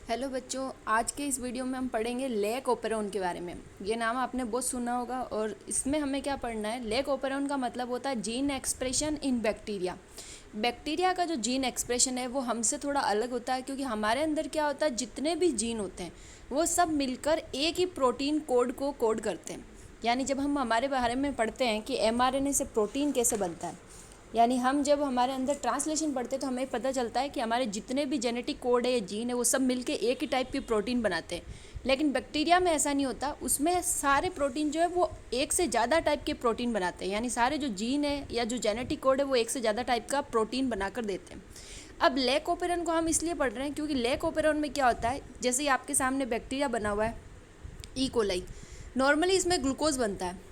Hello बच्चों, आज के इस वीडियो में हम पढ़ेंगे लेक ओपेरॉन के बारे में। ये नाम आपने बहुत सुना होगा और इसमें हमें क्या पढ़ना है। लेक ओपेरॉन का मतलब होता है gene expression in bacteria. Bacteria का जो जीन एक्सप्रेशन है वो हमसे थोड़ा अलग होता है, क्योंकि हमारे अंदर क्या होता है, जितने भी जीन होते हैं वो सब मिलकर एक ही प्रोटीन कोड को कोड करते हैं। यानी जब हम हमारे बारे में पढ़ते हैं कि mRNA से प्रोटीन कैसे बनता है, यानी हम जब हमारे अंदर ट्रांसलेशन पढ़ते हैं तो हमें पता चलता है कि हमारे जितने भी जेनेटिक कोड है या जीन है वो सब मिलके एक ही टाइप की प्रोटीन बनाते हैं। लेकिन बैक्टीरिया में ऐसा नहीं होता, उसमें सारे प्रोटीन जो है वो एक से ज़्यादा टाइप के प्रोटीन बनाते हैं। यानी सारे जो जीन है या जो जेनेटिक कोड है वो एक से ज़्यादा टाइप का प्रोटीन बनाकर देते हैं। अब लेक ओपेरॉन को हम इसलिए पढ़ रहे हैं क्योंकि लेक ओपेरॉन में क्या होता है, जैसे ही आपके सामने बैक्टीरिया बना हुआ है ई कोलाई, नॉर्मली इसमें ग्लूकोज बनता है,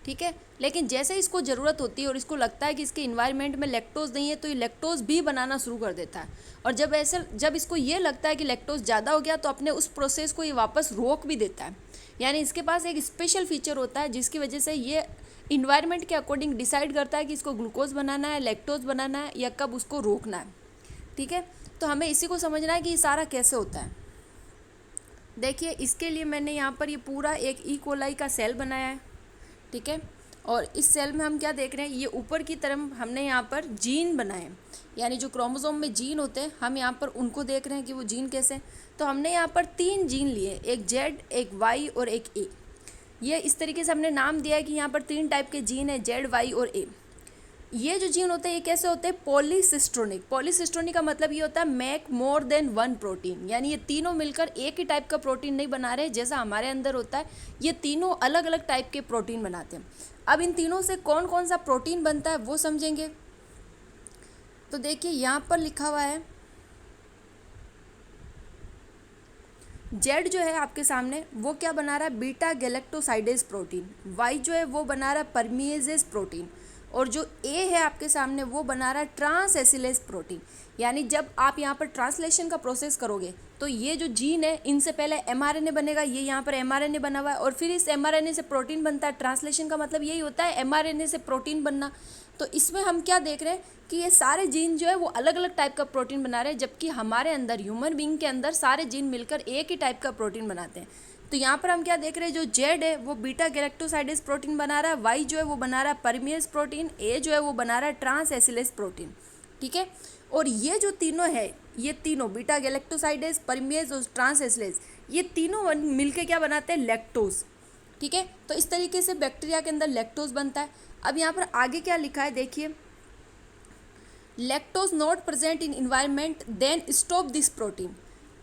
ठीक है। लेकिन जैसे इसको ज़रूरत होती है और इसको लगता है कि इसके इन्वायरमेंट में लैक्टोज नहीं है तो ये लैक्टोज भी बनाना शुरू कर देता है। और जब इसको ये लगता है कि लैक्टोज ज़्यादा हो गया तो अपने उस प्रोसेस को ये वापस रोक भी देता है। यानी इसके पास एक स्पेशल फीचर होता है जिसकी वजह से ये इन्वायरमेंट के अकॉर्डिंग डिसाइड करता है कि इसको ग्लूकोज बनाना है, लैक्टोज बनाना है या कब उसको रोकना है, ठीक है। तो हमें इसी को समझना है कि ये सारा कैसे होता है। देखिए, इसके लिए मैंने यहाँ पर ये पूरा एक ई कोलाई का सेल बनाया है, ठीक है। और इस सेल में हम क्या देख रहे हैं, ये ऊपर की तरफ हमने यहाँ पर जीन बनाए हैं। यानी जो क्रोमोसोम में जीन होते हैं हम यहाँ पर उनको देख रहे हैं कि वो जीन कैसे हैं। तो हमने यहाँ पर 3 जीन लिए, एक जेड, एक वाई और एक ए। ये इस तरीके से हमने नाम दिया है कि यहाँ पर 3 टाइप के जीन है, जेड, वाई और ए। ये जो जीन होते हैं ये कैसे होते हैं, पॉलीसिस्ट्रोनिक। पॉलीसिस्ट्रोनिक का मतलब ये होता है make more than one protein. यानी ये तीनों मिलकर एक ही टाइप का प्रोटीन नहीं बना रहे जैसा हमारे अंदर होता है, ये तीनों अलग अलग टाइप के प्रोटीन बनाते हैं। अब इन तीनों से कौन कौन सा प्रोटीन बनता है वो समझेंगे। तो देखिए यहाँ पर लिखा हुआ है, जेड जो है आपके सामने वो क्या बना रहा है, बीटा गैलेक्टोसाइडेज प्रोटीन। वाई जो है वो बना रहा है परमिएजेज प्रोटीन। और जो ए है आपके सामने वो बना रहा है ट्रांस एसिलेज प्रोटीन। यानी जब आप यहाँ पर ट्रांसलेशन का प्रोसेस करोगे तो ये जो जीन है इनसे पहले एमआरएनए बनेगा, ये यहाँ पर एमआरएनए बना हुआ है और फिर इस एमआरएनए से प्रोटीन बनता है। ट्रांसलेशन का मतलब यही होता है एमआरएनए से प्रोटीन बनना। तो इसमें हम क्या देख रहे हैं कि ये सारे जीन जो है वो अलग अलग टाइप का प्रोटीन बना रहे हैं, जबकि हमारे अंदर ह्यूमन बीइंग के अंदर सारे जीन मिलकर एक ही टाइप का प्रोटीन बनाते हैं। तो यहाँ पर हम क्या देख रहे हैं, जो जेड है वो बीटा गैलेक्टोसाइडेज प्रोटीन बना रहा है, वाई जो है वो बना रहा है परमिएज प्रोटीन, ए जो है वो बना रहा है ट्रांस एसिलेज प्रोटीन, ठीक है। और ये जो तीनों है, ये तीनों बीटा गैलेक्टोसाइडेज, परमिएज और ट्रांस एसिलेज, ये तीनों मिलकर क्या बनाते हैं, लैक्टोज, ठीक है। तो इस तरीके से बैक्टीरिया के अंदर लैक्टोज बनता है। अब यहाँ पर आगे क्या लिखा है देखिए, lactose not present in environment then stop this protein.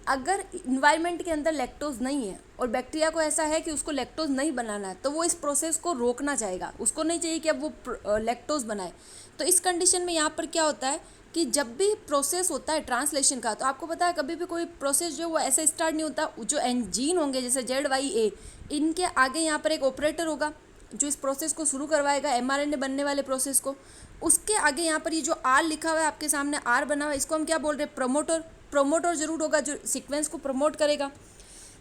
अगर इन्वायरमेंट के अंदर लैक्टोज नहीं है और बैक्टीरिया को ऐसा है कि उसको लैक्टोज नहीं बनाना है तो वो इस प्रोसेस को रोकना चाहेगा, उसको नहीं चाहिए कि अब वो लैक्टोज बनाए। तो इस कंडीशन में यहाँ पर क्या होता है कि जब भी प्रोसेस होता है ट्रांसलेशन का, तो आपको पता है कभी भी कोई प्रोसेस जो वो ऐसे स्टार्ट नहीं होता। जो एंजीन होंगे जैसे जेड, वाई, ए, इनके आगे यहाँ पर एक ऑपरेटर होगा जो इस प्रोसेस को शुरू करवाएगा, एमआरएनए बनने वाले प्रोसेस को। उसके आगे यहाँ पर ये जो आर लिखा हुआ है आपके सामने, आर बना हुआ है, इसको हम क्या बोल रहे हैं, प्रमोटर। प्रमोटर जरूर होगा जो सीक्वेंस को प्रमोट करेगा।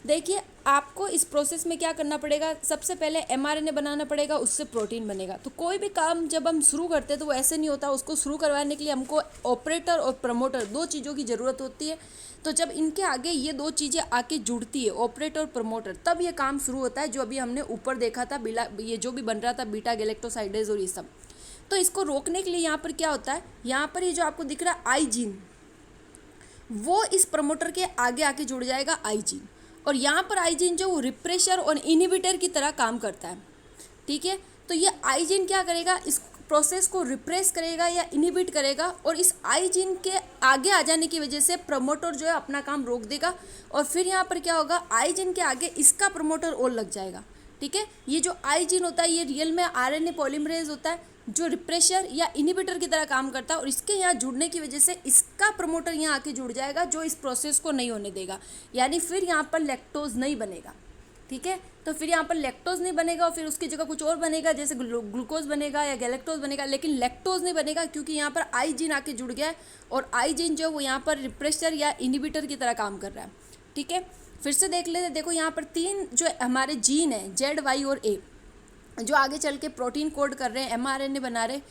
देखिए, आपको इस प्रोसेस में क्या करना पड़ेगा, सबसे पहले एमआरएनए बनाना पड़ेगा, उससे प्रोटीन बनेगा। तो कोई भी काम जब हम शुरू करते हैं तो वो ऐसे नहीं होता, उसको शुरू करवाने के लिए हमको ऑपरेटर और प्रमोटर, 2 चीज़ों की ज़रूरत होती है। तो जब इनके आगे ये 2 चीज़ें आके जुड़ती है, ऑपरेटर और प्रमोटर, तब ये काम शुरू होता है जो अभी हमने ऊपर देखा था, ये जो भी बन रहा था बीटा गैलेक्टोसाइडेज और ये सब। तो इसको रोकने के लिए यहाँ पर क्या होता है, यहाँ पर ये जो आपको दिख रहा है आई जीन, वो इस प्रमोटर के आगे आके जुड़ जाएगा आई जीन। और यहाँ पर आई जीन जो वो रिप्रेशर और इनहिबिटर की तरह काम करता है, ठीक है। तो ये आई जीन क्या करेगा, इस प्रोसेस को रिप्रेस करेगा या इनहिबिट करेगा, और इस आई जीन के आगे आ जाने की वजह से प्रमोटर जो है अपना काम रोक देगा। और फिर यहाँ पर क्या होगा, आई जीन के आगे इसका प्रमोटर और लग जाएगा, ठीक है। ये जो आई जीन होता है ये रियल में आरएनए पॉलीमरेज होता है जो रिप्रेशर या इनहिबिटर की तरह काम करता है, और इसके यहाँ जुड़ने की वजह से इसका प्रमोटर यहाँ आके जुड़ जाएगा जो इस प्रोसेस को नहीं होने देगा। यानी फिर यहाँ पर लैक्टोज नहीं बनेगा, ठीक है। तो फिर यहाँ पर लैक्टोज नहीं बनेगा और फिर उसकी जगह कुछ और बनेगा, जैसे ग्लूकोज बनेगा या गैलेक्टोज बनेगा, लेकिन लैक्टोज नहीं बनेगा क्योंकि यहाँ पर आई जीन आके जुड़ गया है और आई जीन जो वो यहाँ पर रिप्रेशर या इनहिबिटर की तरह काम कर रहा है, ठीक है। फिर से देख लेते, देखो यहाँ पर 3 जो हमारे जीन है, जेड, वाई और ए, जो आगे चल के प्रोटीन कोड कर रहे हैं, एमआरएनए बना रहे हैं,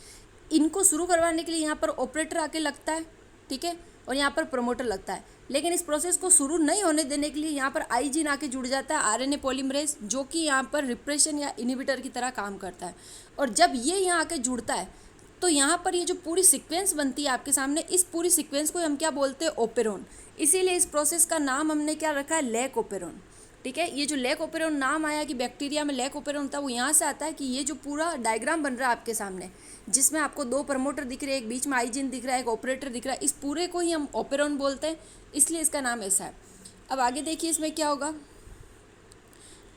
इनको शुरू करवाने के लिए यहाँ पर ऑपरेटर आके लगता है, ठीक है। और यहाँ पर प्रमोटर लगता है। लेकिन इस प्रोसेस को शुरू नहीं होने देने के लिए यहाँ पर आई जीन आके जुड़ जाता है आरएनए पॉलीमरेज, जो कि यहाँ पर रिप्रेशन या इनिबिटर की तरह काम करता है। और जब ये यहाँ आके जुड़ता है तो यहाँ पर ये जो पूरी सीक्वेंस बनती है आपके सामने, इस पूरी सीक्वेंस को हम क्या बोलते हैं, ओपेरॉन। इसीलिए इस प्रोसेस का नाम हमने क्या रखा है, लैक ओपेरॉन। ठीक है, ये जो लैक ओपेरॉन नाम आया कि बैक्टीरिया में लैक ओपेरॉन होता है, वो यहाँ से आता है कि ये जो पूरा डायग्राम बन रहा है आपके सामने, जिसमें आपको 2 प्रमोटर दिख रहे हैं, एक बीच में आईजीन दिख रहा है, एक ऑपरेटर दिख रहा है, इस पूरे को ही हम ओपेरॉन बोलते हैं, इसलिए इसका नाम ऐसा है। अब आगे देखिए इसमें क्या होगा।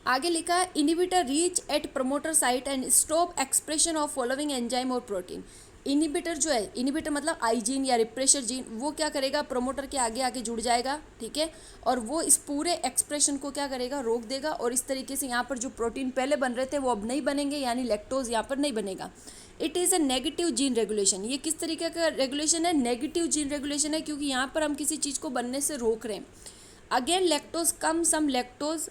आगे लिखा है inhibitor reach at promoter site and stop expression of following enzyme और प्रोटीन। इनिबिटर जो है, इनिबिटर मतलब आई जीन या रिप्रेशर जीन, वो क्या करेगा, प्रमोटर के आगे आके जुड़ जाएगा। ठीक है, और वो इस पूरे एक्सप्रेशन को क्या करेगा, रोक देगा। और इस तरीके से यहाँ पर जो प्रोटीन पहले बन रहे थे वो अब नहीं बनेंगे, यानी लैक्टोज यहाँ पर नहीं बनेगा। It is a negative gene regulation. ये किस तरीके का रेगुलेशन है, नेगेटिव जीन रेगुलेशन है, क्योंकि यहाँ पर हम किसी चीज़ को बनने से रोक रहे हैं। Again lactose come, some lactose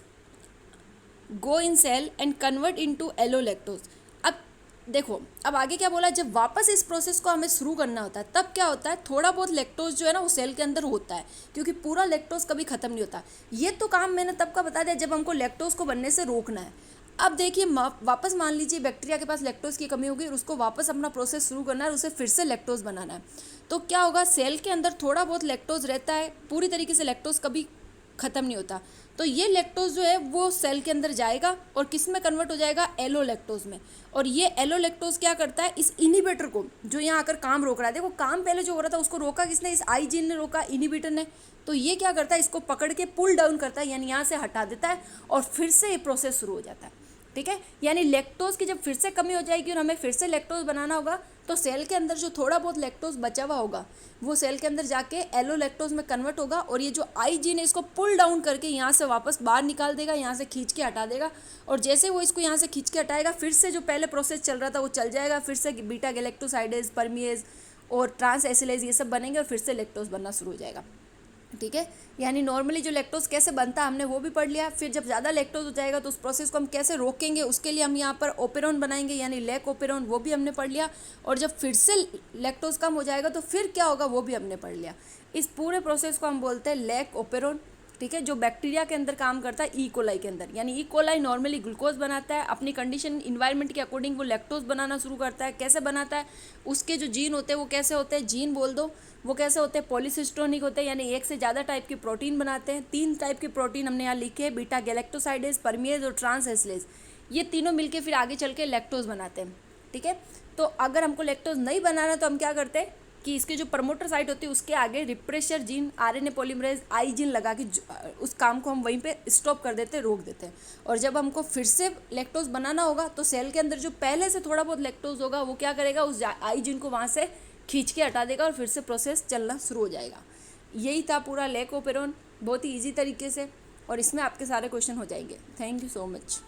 go in cell and convert into allolactose. अब देखो, अब आगे क्या बोला, जब वापस इस प्रोसेस को हमें शुरू करना होता है तब क्या होता है, थोड़ा बहुत लैक्टोज जो है ना वो सेल के अंदर होता है, क्योंकि पूरा लैक्टोज कभी खत्म नहीं होता। ये तो काम मैंने तब का बता दिया जब हमको लैक्टोज को बनने से रोकना है। अब देखिए वापस मान लीजिए बैक्टीरिया के पास लैक्टोज की कमी होगी और उसको वापस अपना प्रोसेस शुरू करना है, उसे फिर से लैक्टोज बनाना है, तो क्या होगा, सेल के अंदर थोड़ा बहुत लैक्टोज रहता है, पूरी तरीके से लैक्टोज कभी ख़त्म नहीं होता। तो ये लैक्टोज जो है वो सेल के अंदर जाएगा और किस में कन्वर्ट हो जाएगा, एलोलैक्टोज में। और ये एलोलैक्टोज क्या करता है, इस इनिबिटर को जो यहाँ आकर काम रोक रहा है, देखो काम पहले जो हो रहा था उसको रोका किसने, इस आई जीन ने रोका, इनिबिटर ने। तो ये क्या करता है, इसको पकड़ के पुल डाउन करता है, यानी यहाँ से हटा देता है और फिर से ये प्रोसेस शुरू हो जाता है। ठीक है, यानी लैक्टोज की जब फिर से कमी हो जाएगी और हमें फिर से लैक्टोज बनाना होगा, तो सेल के अंदर जो थोड़ा बहुत लैक्टोज बचा हुआ होगा वो सेल के अंदर जाके एलोलैक्टोज में कन्वर्ट होगा और ये जो आई जीन है इसको पुल डाउन करके यहाँ से वापस बाहर निकाल देगा, यहाँ से खींच के हटा देगा। और जैसे वो इसको यहाँ से खींच के हटाएगा, फिर से जो पहले प्रोसेस चल रहा था वो चल जाएगा, फिर से बीटा गैलेक्टोसाइडेज, परमिएज और ट्रांस एसिलेज ये सब बनेंगे और फिर से लैक्टोज बनना शुरू हो जाएगा। ठीक है, यानी नॉर्मली जो लैक्टोज कैसे बनता है हमने वो भी पढ़ लिया। फिर जब ज़्यादा लैक्टोज हो जाएगा तो उस प्रोसेस को हम कैसे रोकेंगे, उसके लिए हम यहाँ पर ओपेरॉन बनाएंगे, यानी लैक ओपेरॉन, वो भी हमने पढ़ लिया। और जब फिर से लैक्टोज कम हो जाएगा तो फिर क्या होगा वो भी हमने पढ़ लिया। इस पूरे प्रोसेस को हम बोलते हैं लैक ओपेरॉन। ठीक है, जो बैक्टीरिया के अंदर काम करता है, ई कोलाई के अंदर, यानी ई कोलाई नॉर्मली ग्लूकोज बनाता है, अपनी कंडीशन इन्वायरमेंट के अकॉर्डिंग वो लैक्टोज बनाना शुरू करता है। कैसे बनाता है, उसके जो जीन होते हैं वो कैसे होते हैं, जीन बोल दो, वो कैसे होते हैं, पॉलीसिस्टोनिक होते हैं, यानी एक से ज़्यादा टाइप की प्रोटीन बनाते हैं। 3 टाइप के प्रोटीन हमने यहाँ लिखे हैं, बीटा गैलेक्टोसाइडेज, परमिएज और ट्रांस एसिलेज। ये तीनों मिलके फिर आगे चल के लैक्टोज बनाते हैं। ठीक है, तो अगर हमको लैक्टोज नहीं बनाना तो हम क्या करते हैं कि इसके जो प्रमोटर साइट होती है उसके आगे रिप्रेशर जीन, आरएनए पॉलीमरेज, आई जीन लगा के उस काम को हम वहीं पे स्टॉप कर देते हैं, रोक देते हैं। और जब हमको फिर से लैक्टोज बनाना होगा तो सेल के अंदर जो पहले से थोड़ा बहुत लैक्टोज होगा वो क्या करेगा, उस आई जीन को वहाँ से खींच के हटा देगा और फिर से प्रोसेस चलना शुरू हो जाएगा। यही था पूरा लैक ओपेरॉन, बहुत ही ईजी तरीके से, और इसमें आपके सारे क्वेश्चन हो जाएंगे। Thank you so much.